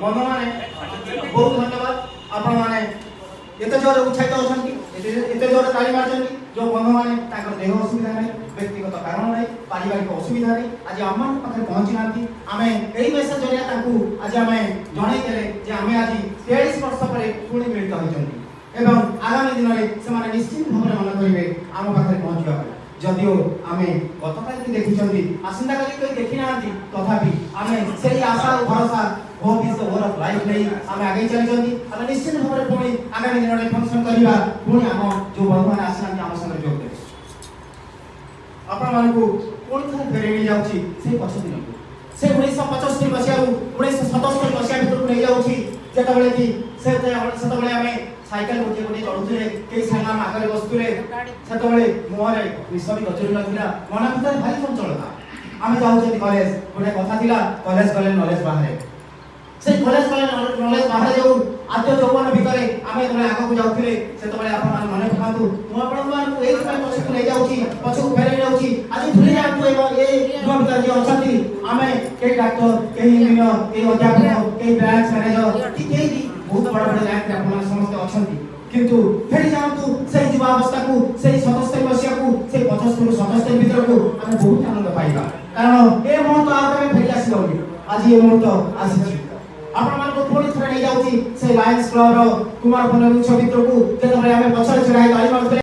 बंधु मैंने बहुत धन्यवाद आपण मैंने एत जोर उत्साहित अच्छा एत जोर ताली मार्च जो बंधु मैंने देह असुविधा नहीं व्यक्तिगत कारण नहीं पारिवारिक असुविधा नहीं आज आम पाखे पहुंची ना आम यही मेसेज जरिया आज आम जनईले आम आज 43 वर्ष पर पुणी मिलित होती आगामी दिन में से निश्चित भाव में मन करेंगे आम पाखे पहुंचा जदिओ आम गतकाल देखी आसंता काली कोई देखी ना तथापि आम से आशा और भरोसा hope is the way of life नहीं आम आगे चली आम निश्चित भाव में पुणी आगामी दिन में फंक्शन करवा पुणी आम जो बंधु मैंने आसना आम संगे जोग देवे आपण मानकु पुणी थे फेरे जाउछि से पछ दिन से 1975 मसिया 1977 मसिया भीतर नहीं जाउछि जेतबेले कि सेतबेले आमे साइकेल गोटे गोटे चढ़ुले कई सांगा आगे बसुले सेतबेले मुहरे विश्ववी गजरी नथिला मन भीतर भारी चंचल था आमे जाउछि कॉलेज गोटे कथा थिला कॉलेज गले नॉलेज बाहरे से कॉलेज गले नॉलेज बाहरे जाऊ आद्य यौवन भीतर आमे तबे आगो को जाउथिले सेतबेले आपण मान मने पकातु मु आपण मान एई समय पछकु नै जाउछि पछकु फेरै जाउछि आज भूली जातु ए युवा भीतर जे अछंती आमे के डॉक्टर के इंजीनियर के अध्यापक के ब्रांच मैनेजर कि के बहुत बड़ा बड़ा रैंक आपण समस्त अछंती किंतु फेरि जातु से युवा अवस्था को से 77 वर्ष को से 75 77 भीतर को आमे बहुत आनंद पाइबा कारण ए मुहूर्त आके फेरि आसीबोनी आज ए मुहूर्त आसीछि आपण मान को पुणी थरे नै जाउछि से लायंस क्लब रो कुमार फन छवित्र को जेतबे आमे पछर छराई गाड़ी मारथले